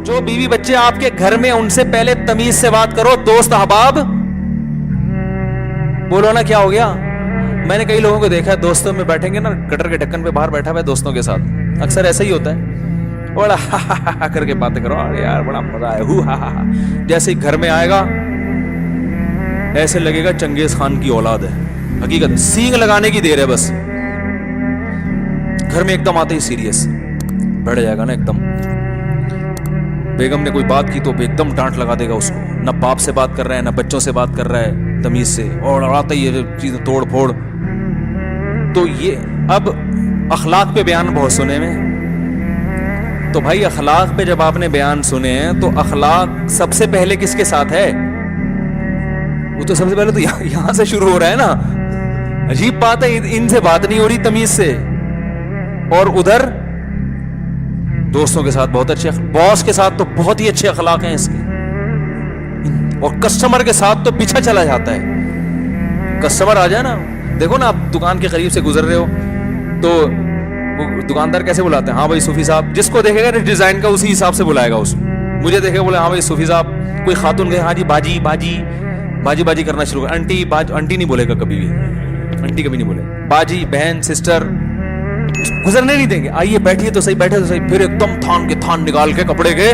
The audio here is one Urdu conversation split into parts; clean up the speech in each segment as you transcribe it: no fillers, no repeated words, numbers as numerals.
جو بیوی بچے آپ کے گھر میں ان سے پہلے تمیز سے بات کرو. دوست احباب بولو نا کیا ہو گیا. میں نے کئی لوگوں کو دیکھا ہے دوستوں میں بیٹھیں گے نا, گٹر کے ڈھکن پہ باہر بیٹھا ہوا ہے دوستوں کے ساتھ, اکثر ایسا ہی ہوتا ہے, بڑا ہا ہا ہا کر کے باتیں کرو, ارے یار بڑا مزہ آیا, ہو ہا ہا. جیسے ہی گھر میں آئے گا ایسے لگے گا چنگیز خان کی اولاد ہے. حقیقت سینگ لگانے کی دیر ہے بس. گھر میں ایک دم آتے ہی سیریس بیٹھ جائے گا نا, ایک دم بیگم نے کوئی بات کی تو ایک دم ڈانٹ لگا دے گا اس کو. نہ باپ سے بات کر رہا ہے نہ بچوں سے بات کر رہا ہے تمیز سے, اور آتا ہی یہ چیزیں توڑ پھوڑ. تو یہ اب اخلاق پہ بیان بہت سنے میں, تو بھائی اخلاق پہ جب آپ نے بیان سنے ہیں تو اخلاق سب سے پہلے کس کے ساتھ ہے؟ وہ تو سب سے پہلے تو یہاں سے شروع ہو رہا ہے نا. عجیب بات ہے, ان سے بات نہیں ہو رہی تمیز سے, اور ادھر دوستوں کے ساتھ بہت اچھے, باس کے ساتھ تو بہت ہی اچھے اخلاق ہیں اس کے, اور کسٹمر کے ساتھ تو پیچھا چلا جاتا ہے. کسٹمر آ جائے نا, دیکھو نا آپ دکان کے قریب سے گزر رہے ہو تو وہ دکاندار کیسے بلاتے ہیں, ہاں بھائی صوفی صاحب. جس کو دیکھے گا ڈیزائن کا اسی حساب سے بلائے گا اس کو. مجھے دیکھے گا بولے ہاں بھائی صوفی صاحب. کوئی خاتون گئے, ہاں جی باجی باجی باجی باجی کرنا شروع کر. آنٹی آنٹی نہیں بولے گا کبھی بھی, آنٹی کبھی نہیں بولے, باجی بہن سسٹر گزرنے نہیں دیں گے. آئیے بیٹھیے تو صحیح, بیٹھے تو صحیح. پھر ایک دم تھان کے تھان نکال کے کپڑے کے,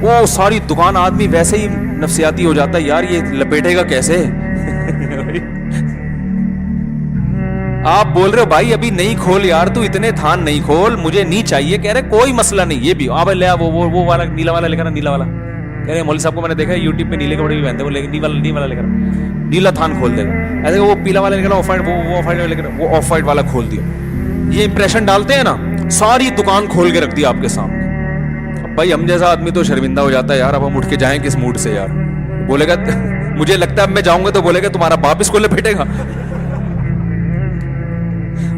وہ ساری دکان آدمی ویسے ہی نفسیاتی ہو جاتا ہے, یار یہ لپیٹے گا کیسے. آپ بول رہے ہو بھائی ابھی نہیں کھول یار, تو اتنے تھان نہیں کھول, مجھے نہیں چاہیے. کہہ رہے کوئی مسئلہ نہیں, یہ بھی آپ لے وہ والا نیلا والا لے کر, نیلا والا. کہہ رہے مولوی صاحب کو میں نے دیکھا ہے یوٹیوب پہ نیلے کپڑے بھی پہنتے ہیں, وہ نیلا والا لے کر نیلا تھان کھول دے گا. ایسے وہ پیلا والا لے کر وہ آف وائٹ والا کھول دیا. یہ امپریشن ڈالتے ہیں نا, ساری دکان کھول کے رکھ دی آپ کے سامنے. اب بھائی ہم جیسا آدمی تو شرمندہ ہو جاتا ہے, یار اب ہم اٹھ کے جائیں کس موڈ سے یار. بولے گا مجھے لگتا ہے اب میں جاؤں گا تو بولے گا تمہارا باپ اس کو لپیٹے گا.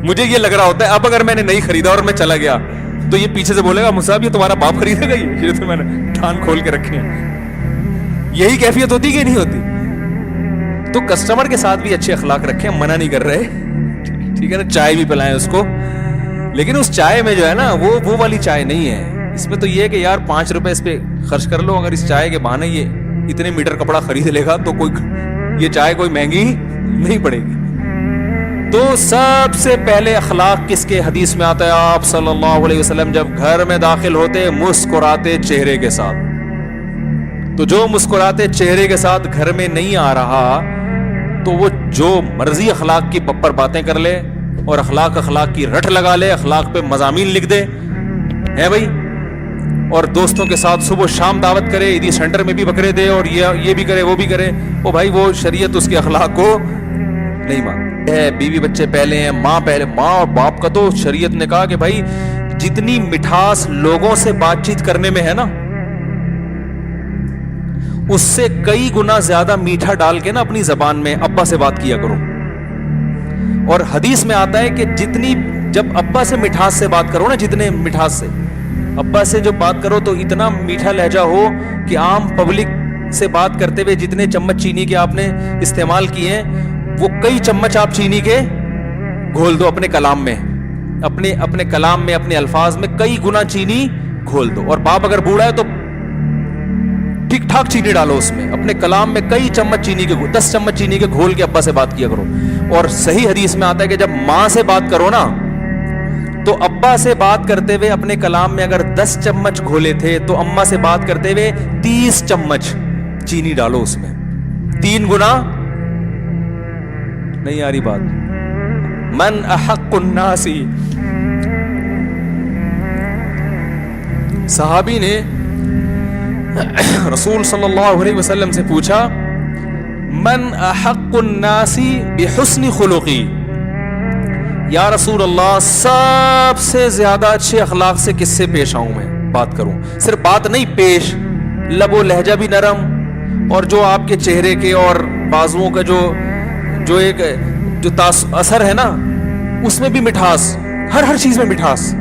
مجھے یہ لگ رہا ہوتا ہے اب اگر میں نے نہیں خریدا اور میں چلا گیا تو یہ پیچھے سے بولے گا مصعب یہ تمہارا باپ خریدے گا, یہ تو میں نے تھان کھول کے رکھے ہیں. یہی کیفیت ہوتی کہ نہیں ہوتی؟ تو کسٹمر کے ساتھ بھی اچھے اخلاق رکھیں, منع نہیں کر رہے, ٹھیک ہے نا. چائے بھی پلائیں اس کو, لیکن اس چائے میں جو ہے نا وہ والی چائے نہیں ہے. اس میں تو یہ ہے کہ یار 5 روپے اس پہ خرچ کر لو, اگر اس چائے کے بہانے یہ اتنے میٹر کپڑا خرید لے گا تو کوئی یہ چائے کوئی مہنگی نہیں پڑے گی. تو سب سے پہلے اخلاق کس کے حدیث میں آتا ہے؟ آپ صلی اللہ علیہ وسلم جب گھر میں داخل ہوتے مسکراتے چہرے کے ساتھ. تو جو مسکراتے چہرے کے ساتھ گھر میں نہیں آ رہا تو وہ جو مرضی اخلاق کی بپر باتیں کر لے اور اخلاق کی رٹ لگا لے, اخلاق پہ مضامین لکھ دے ہے بھائی, اور دوستوں کے ساتھ صبح شام دعوت کرے, عیدی سینٹر میں بھی بکرے دے اور یہ بھی کرے وہ بھی کرے, وہ بھائی وہ شریعت اس کے اخلاق کو نہیں مانتی ہے. بیوی بچے پہلے ہیں, ماں پہلے, ماں اور باپ کا تو شریعت نے کہا کہ بھائی جتنی مٹھاس لوگوں سے بات چیت کرنے میں ہے نا اس سے کئی گنا زیادہ میٹھا ڈال کے نا اپنی زبان میں ابا سے بات کیا کرو. اور حدیث میں آتا ہے کہ جتنی جب ابا سے مٹھاس سے بات کرو نا, جتنے مٹھاس سے ابا سے جو بات کرو تو اتنا میٹھا لہجہ ہو کہ عام پبلک سے بات کرتے ہوئے جتنے چمچ چینی کے آپ نے استعمال کیے ہیں وہ کئی چمچ آپ چینی کے گھول دو اپنے کلام میں, اپنے کلام میں, اپنے الفاظ میں کئی گنا چینی گھول دو. اور باپ اگر بوڑھا ہے تو ٹھیک ٹھاک چینی ڈالو اس میں, اپنے کلام میں کئی چمچ چینی کے 10 چمچ چینی کے گھول کے ابا سے بات کیا کرو. اور صحیح حدیث میں آتا ہے کہ جب ماں سے بات کرو نا تو ابا سے بات کرتے ہوئے اپنے کلام میں اگر 10 چمچ گھولے تھے تو اماں سے بات کرتے ہوئے 30 چمچ چینی ڈالو اس میں, 3 گنا. نہیں آ رہی بات؟ من احق الناس, صحابی نے رسول صلی اللہ علیہ وسلم سے پوچھا من احق الناس بحسن خلقی, یا رسول اللہ سب سے زیادہ اچھے اخلاق سے کس سے پیش آؤں میں بات کروں؟ صرف بات نہیں, پیش, لب و لہجہ بھی نرم, اور جو آپ کے چہرے کے اور بازوؤں کا جو ایک جو اثر ہے نا اس میں بھی مٹھاس, ہر چیز میں مٹھاس.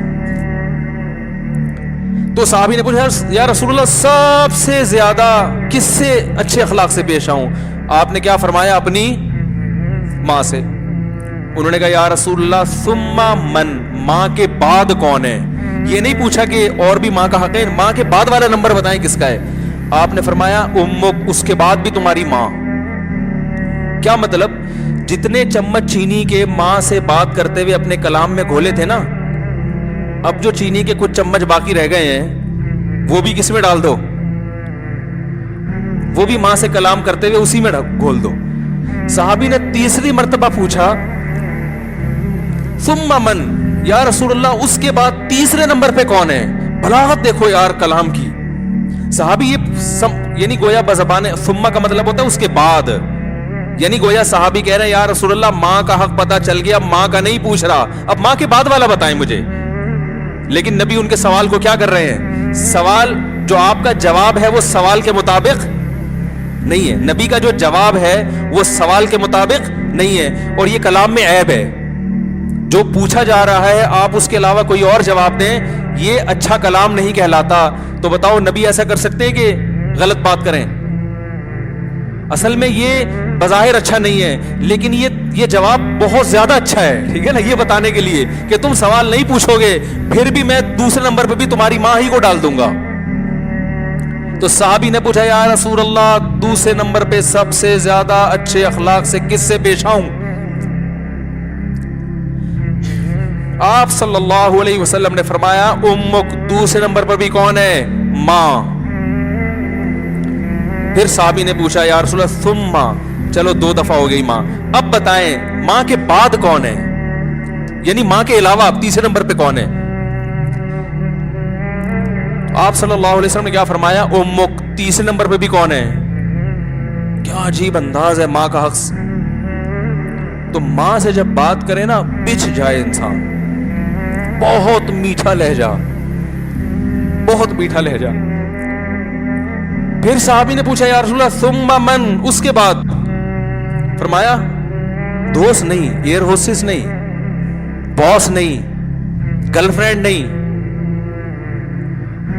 تو صحابی نے پوچھا یا رسول اللہ سب سے زیادہ کس سے اچھے اخلاق سے پیش آؤں؟ آپ نے کیا فرمایا؟ اپنی ماں سے. انہوں نے کہا یا رسول اللہ ثم من, ماں کے بعد کون ہے؟ یہ نہیں پوچھا کہ اور بھی ماں کا حق ہے, ماں کے بعد والا نمبر بتائیں کس کا ہے. آپ نے فرمایا امک, اس کے بعد بھی تمہاری ماں. کیا مطلب؟ جتنے چمچ چینی کے ماں سے بات کرتے ہوئے اپنے کلام میں گھولے تھے نا, اب جو چینی کے کچھ چمچ باقی رہ گئے ہیں وہ بھی کس میں ڈال دو, وہ بھی ماں سے کلام کرتے ہوئے اسی میں گھول دو. صحابی نے تیسری مرتبہ پوچھا ثم من, یا رسول اللہ اس کے بعد تیسرے نمبر پہ کون ہے؟ بلاغت دیکھو یار کلام کی. صحابی یہ یعنی گویا بزبان ثم کا مطلب ہوتا ہے اس کے بعد, یعنی گویا صحابی کہہ رہے ہیں یا رسول اللہ ماں کا حق پتہ چل گیا, ماں کا نہیں پوچھ رہا, اب ماں کے بعد والا بتائیں مجھے. لیکن نبی ان کے سوال کو کیا کر رہے ہیں؟ سوال جو آپ کا جواب ہے وہ سوال کے مطابق نہیں ہے, نبی کا جو جواب ہے وہ سوال کے مطابق نہیں ہے, اور یہ کلام میں عیب ہے. جو پوچھا جا رہا ہے آپ اس کے علاوہ کوئی اور جواب دیں, یہ اچھا کلام نہیں کہلاتا. تو بتاؤ نبی ایسا کر سکتے ہیں کہ غلط بات کریں؟ اصل میں یہ بظاہر اچھا نہیں ہے, لیکن یہ جواب بہت زیادہ اچھا ہے, ٹھیک ہے نا, یہ بتانے کے لیے کہ تم سوال نہیں پوچھو گے پھر بھی میں دوسرے نمبر پہ بھی تمہاری ماں ہی کو ڈال دوں گا. تو صحابی نے پوچھا یا رسول اللہ دوسرے نمبر پہ سب سے زیادہ اچھے اخلاق سے کس سے پیش آؤں؟ آپ صلی اللہ علیہ وسلم نے فرمایا امک, دوسرے نمبر پر بھی کون ہے؟ ماں. پھر صحابی نے پوچھا یا رسول اللہ ثم, چلو 2 دفعہ ہو گئی ماں, اب بتائیں ماں کے بعد کون ہے, یعنی ماں کے علاوہ اب تیسرے نمبر پہ کون ہے؟ آپ صلی اللہ علیہ وسلم نے کیا فرمایا؟ امک, تیسرے نمبر پہ بھی کون ہے؟ کیا عجیب انداز ہے ماں کا حق. تو ماں سے جب بات کرے نا بچھ جائے انسان, بہت میٹھا لہجہ, بہت میٹھا لہجہ. پھر صحابی نے پوچھا یا رسول اللہ ثم من, اس کے بعد فرمایا دوست نہیں, ایئر ہوسٹس نہیں, باس نہیں, گرل فرینڈ نہیں.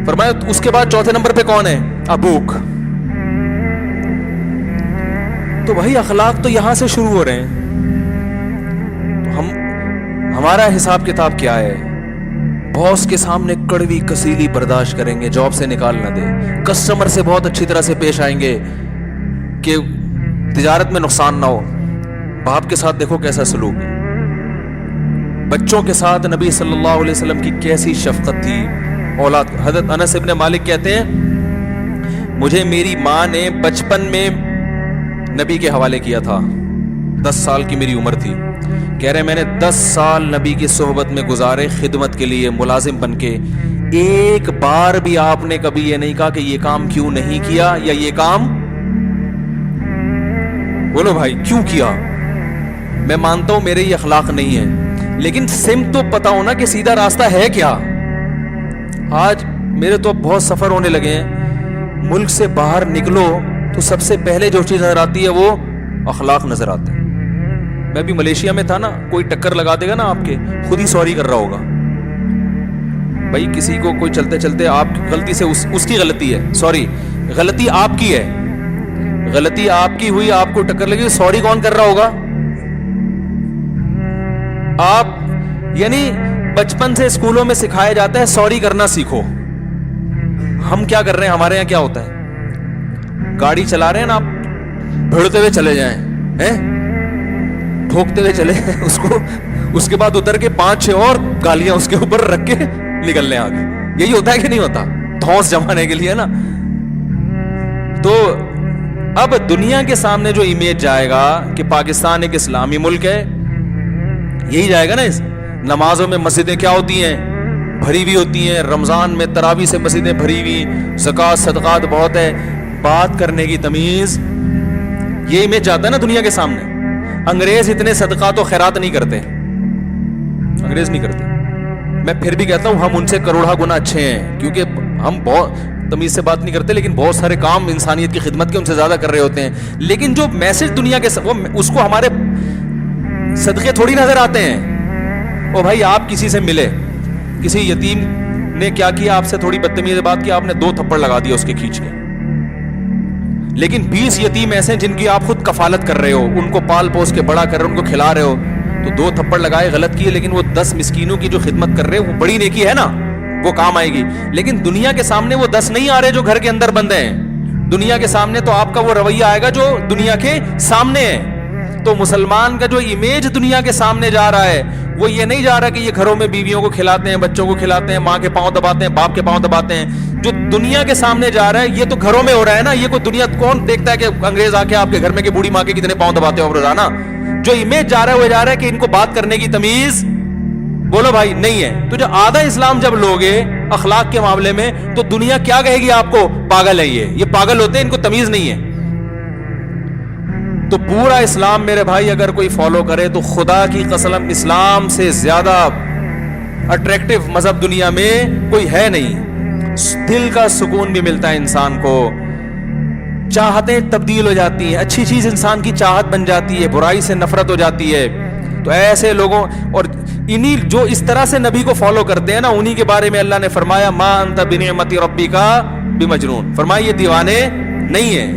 فرمایا اس کے بعد چوتھے نمبر پہ کون ہے؟ ابوک. تو وہی اخلاق تو یہاں سے شروع ہو رہے ہیں. تو ہمارا حساب کتاب کیا ہے؟ باس کے سامنے کڑوی کسیلی برداشت کریں گے, جاب سے نکال نہ دے. کسٹمر سے بہت اچھی طرح سے پیش آئیں گے کہ تجارت میں نقصان نہ ہو. باپ کے ساتھ دیکھو کیسا سلوک ہے. بچوں کے ساتھ نبی صلی اللہ علیہ وسلم کی کیسی شفقت تھی اولاد. حضرت انس ابن مالک کہتے ہیں مجھے میری ماں نے بچپن میں نبی کے حوالے کیا تھا, 10 سال کی میری عمر تھی. کہہ رہے میں نے 10 سال نبی کی صحبت میں گزارے خدمت کے لیے ملازم بن کے, ایک بار بھی آپ نے کبھی یہ نہیں کہا کہ یہ کام کیوں نہیں کیا یا یہ کام, بولو بھائی کیوں کیا. میں مانتا ہوں میرے یہ اخلاق نہیں ہے, لیکن سمت تو پتا ہونا کہ سیدھا راستہ ہے کیا. آج میرے تو بہت سفر ہونے لگے ہیں, ملک سے باہر نکلو تو سب سے پہلے جو چیز نظر آتی ہے وہ اخلاق نظر آتے ہیں. میں بھی ملیشیا میں تھا نا, کوئی ٹکر لگا دے گا نا آپ کے, خود ہی سوری کر رہا ہوگا. بھائی کسی کو کوئی چلتے چلتے آپ غلطی سے اس کی غلطی ہے, سوری غلطی آپ کی ہے, غلطی آپ کی ہوئی, آپ کو ٹکر لگی, سوری کون کر رہا ہوگا؟ آپ. یعنی بچپن سے اسکولوں میں سکھایا جاتا ہے سوری کرنا سیکھو. ہم کیا کر رہے ہیں, ہمارے یہاں کیا ہوتا ہے, گاڑی چلا رہے ہیں نا آپ, بھڑتے ہوئے چلے جائیں, ٹھوکتے ہوئے چلے اس کو, اس کے بعد اتر کے 5-6 اور گالیاں اس کے اوپر رکھ کے نکل لیں آگے. یہی ہوتا ہے کہ نہیں ہوتا, دھوس جمانے کے لیے نا. تو اب دنیا کے سامنے جو امیج جائے گا کہ پاکستان ایک اسلامی ملک ہے, یہی جائے گا نا. نمازوں میں مسجدیں کیا ہوتی ہیں, بھری ہوئی ہوتی ہیں. رمضان میں تراویح سے مسجدیں بھری ہوئی, زکوٰۃ صدقات بہت ہے, بات کرنے کی تمیز, یہ امیج جاتا ہے نا دنیا کے سامنے. انگریز اتنے صدقات و خیرات نہیں کرتے, انگریز نہیں کرتے. میں پھر بھی کہتا ہوں ہم ان سے کروڑا گنا اچھے ہیں, کیونکہ ہم بہت تمیز سے بات نہیں کرتے, لیکن بہت سارے کام انسانیت کی خدمت کے ان سے زیادہ کر رہے ہوتے ہیں. لیکن جو میسج دنیا کے وہ اس کو ہمارے صدقے تھوڑی نظر آتے ہیں. او بھائی آپ کسی سے ملے, کسی یتیم نے کیا کیا, آپ سے تھوڑی بدتمیزی بات کی, آپ نے 2 تھپڑ لگا دیا اس کے کھینچ کے. لیکن 20 یتیم ایسے ہیں جن کی آپ خود کفالت کر رہے ہو, ان کو پال پوس کے بڑا کر رہے ہو, ان کو کھلا رہے ہو, تو 2 تھپڑ لگائے غلط کیے, لیکن وہ 10 مسکینوں کی جو خدمت کر رہے ہیں وہ بڑی نیکی ہے نا, وہ کام آئے گی. لیکن دنیا کے سامنے وہ 10 نہیں آ رہے جو گھر کے اندر بندے ہیں. دنیا کے سامنے تو آپ کا وہ رویہ آئے گا جو دنیا کے سامنے ہے. تو مسلمان کا جو امیج دنیا کے سامنے جا رہا ہے وہ یہ نہیں جا رہا کہ یہ گھروں میں بیویوں کو کھلاتے ہیں, بچوں کو کھلاتے ہیں, ماں کے پاؤں دباتے ہیں, باپ کے پاؤں دباتے ہیں. جو دنیا کے سامنے جا رہا ہے یہ تو گھروں میں ہو رہا ہے نا. یہ کوئی دنیا کون دیکھتا ہے کہ انگریز آ کے آپ کے گھر میں کہ بوڑھی ماں کے کتنے پاؤں دباتے ہو روزانہ. جو امیج جا رہا ہے وہ جا رہا ہے کہ ان کو بات کرنے کی تمیز بولو بھائی نہیں ہے. تو جو آدھا اسلام جب لوگے اخلاق کے معاملے میں تو دنیا کیا کہے گی آپ کو؟ پاگل ہے یہ پاگل ہوتے ہیں, ان کو تمیز نہیں ہے. تو پورا اسلام میرے بھائی اگر کوئی فالو کرے تو خدا کی قسم اسلام سے زیادہ اٹریکٹیو مذہب دنیا میں کوئی ہے نہیں. دل کا سکون بھی ملتا ہے انسان کو, چاہتیں تبدیل ہو جاتی ہیں, اچھی چیز انسان کی چاہت بن جاتی ہے, برائی سے نفرت ہو جاتی ہے. تو ایسے لوگوں اور انہی جو اس طرح سے نبی کو فالو کرتے ہیں نا, انہی کے بارے میں اللہ نے فرمایا ما انت بنعمت ربک بمجنون. فرمایا یہ دیوانے نہیں ہیں,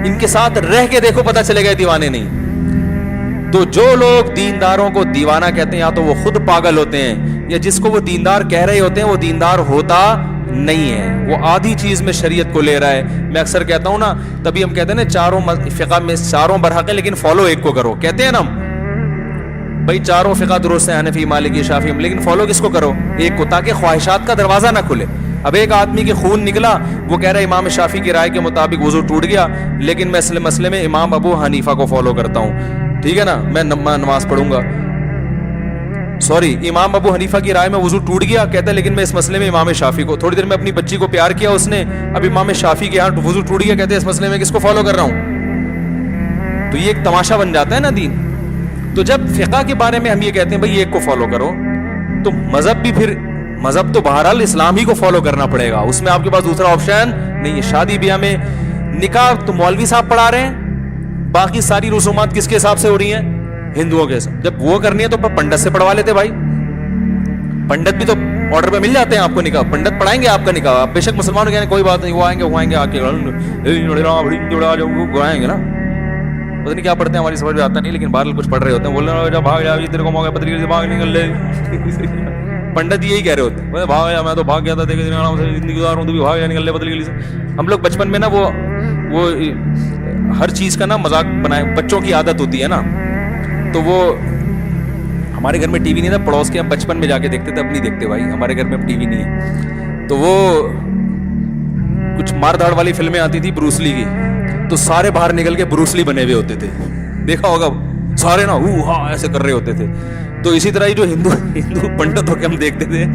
ان کے ساتھ رہ کے دیکھو پتہ چلے گا دیوانے نہیں. تو جو لوگ دینداروں کو دیوانہ کہتے ہیں یا تو وہ خود پاگل ہوتے ہیں, یا جس کو وہ دیندار کہہ رہے ہوتے ہیں وہ دیندار ہوتا نہیں ہے, وہ آدھی چیز میں شریعت کو لے رہا ہے. میں اکثر کہتا ہوں نا, تبھی ہم کہتے ہیں نا چاروں فقہ میں چاروں برحق ہیں لیکن فالو ایک کو کرو. کہتے ہیں نا ہم بھائی چاروں فقہ درست ہیں, حنفی, مالکی, شافعی, لیکن فالو کس کو کرو؟ ایک کو, تاکہ خواہشات کا دروازہ نہ کھلے. اب ایک آدمی کے خون نکلا, وہ کہہ رہا ہے امام شافعی کی رائے کے مطابق وضو ٹوٹ گیا, لیکن میں اس مسئلے میں امام ابو حنیفہ کو فالو کرتا ہوں, ٹھیک ہے نا, میں نماز پڑھوں گا. سوری, امام ابو حنیفہ کی رائے میں وضو ٹوٹ گیا, کہتا ہے لیکن میں اس مسئلے میں امام شافعی کو. تھوڑی دیر میں اپنی بچی کو پیار کیا اس نے, اب امام شافعی کے یہاں وضو ٹوٹ گیا, کہتے ہیں اس مسئلے میں کس کو فالو کر رہا ہوں. تو یہ ایک تماشا بن جاتا ہے نا دین. تو جب فقہ کے بارے میں ہم یہ کہتے ہیں بھائی ایک کو فالو کرو, تو مذہب بھی پھر مذہب تو بہرحال اسلام ہی کو فالو کرنا پڑے گا, اس میں آپ کے پاس دوسرا آپشن نہیں ہے. شادی بیاہ میں نکاح تو مولوی صاحب پڑھا رہے ہیں, باقی ساری رسومات کس کے حساب سے ہو رہی ہیں؟ ہندوؤں کے حساب. جب وہ کرنی ہے تو پنڈت سے پڑھوا لیتے بھائی. پنڈت بھی تو آرڈر پہ مل جاتے ہیں آپ کو نکاح, پنڈت پڑھائیں گے آپ کا نکاح. آپ بے شک مسلمان ہو گئے کوئی بات نہیں, وہ آئیں گے آ کے گائیں گے نا, پتہ نہیں کیا پڑھتے ہیں, ہماری سمجھ میں آتا نہیں, لیکن بہرحال کچھ پڑھ رہے ہوتے ہیں. بول رہے ہیں بھاگ جا, تیرے کو موقع پتہ بھاگ نکل لے. پنڈت یہی کہہ رہے ہوتے ہیں, بھاگ جا, میں تو بھاگ گیا تھا, دیکھ آرام سے زندگی گزار رہا ہوں, تو بھی بھاگ جا نکل لے بدلی گلی سے. ہم لوگ بچپن میں نا وہ ہر چیز کا نا مذاق بنائے, بچوں کی عادت ہوتی ہے نا. تو وہ ہمارے گھر میں ٹی وی نہیں تھا, پڑوس کے ہم بچپن میں جا کے دیکھتے تھے, اب نہیں دیکھتے بھائی, ہمارے گھر میں اب ٹی وی نہیں ہے. تو وہ کچھ مار دھاڑ والی فلمیں آتی تھی بروس لی کی, تو سارے باہر نکل کے بروس لی بنے ہوئے ہوتے تھے, دیکھا ہوگا سارے نا ہاں ایسے کر رہے ہوتے تھے. تو اسی طرح ہی جو ہندو پنڈت ہو کے ہم دیکھتے تھے,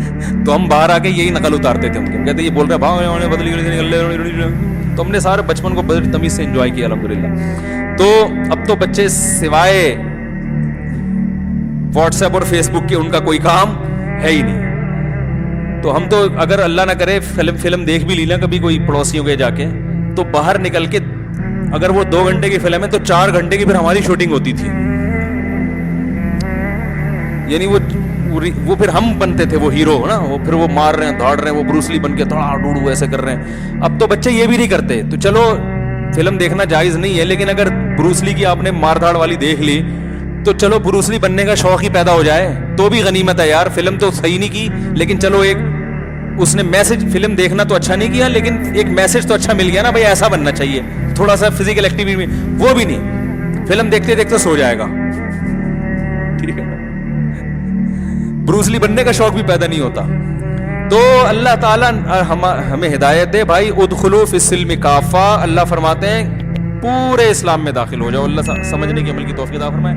تو ہم باہر آ کے یہی نقل اتارتے تھے. ہم کہتے یہ بول رہے بھاگ بدلی گلی نکل لے. تو ہم نے سارے بچپن کو بڑی تمیز سے انجوائے کیا الحمدللہ. تو اب تو بچے سوائے واٹس ایپ اور فیس بک کے ان کا کوئی کام ہے ہی نہیں. تو ہم تو اگر اللہ نہ کرے فلم دیکھ بھی لی نا کبھی کوئی پڑوسیوں کے جا کے, تو باہر نکل کے اگر وہ 2 گھنٹے کی فلم ہے تو 4 گھنٹے کی پھر ہماری شوٹنگ ہوتی تھی. یعنی وہ پھر ہم بنتے تھے وہ ہیرو نا, وہ پھر وہ مار رہے ہیں, دھاڑ رہے ہیں, وہ بروس لی بن کے دھڑا ڈوڑو ایسے کر رہے ہیں. اب تو بچے یہ بھی نہیں کرتے. تو چلو فلم دیکھنا جائز نہیں ہے, لیکن اگر بروس لی کی آپ نے مار دھاڑ والی دیکھ لی تو چلو بروس لی بننے کا شوق ہی پیدا ہو جائے تو بھی غنیمت ہے یار. فلم تو صحیح نہیں کی, لیکن چلو ایک اس نے میسج, فلم دیکھنا تو اچھا نہیں کیا لیکن ایک میسج تو اچھا مل گیا نا, بھائی ایسا بننا چاہیے, تھوڑا سا فزیکل ایکٹیویٹی میں. وہ بھی نہیں, فلم دیکھتے دیکھتے سو جائے گا. ٹھیک ہے, بروس لی بننے کا شوق بھی پیدا نہیں ہوتا. تو اللہ تعالیٰ ہمیں ہدایت دے بھائی. ادخلوا فی السلم کافہ, اللہ فرماتے ہیں پورے اسلام میں داخل ہو جاؤ. اللہ سمجھنے کی عمل کی توفیق عطا فرمائے.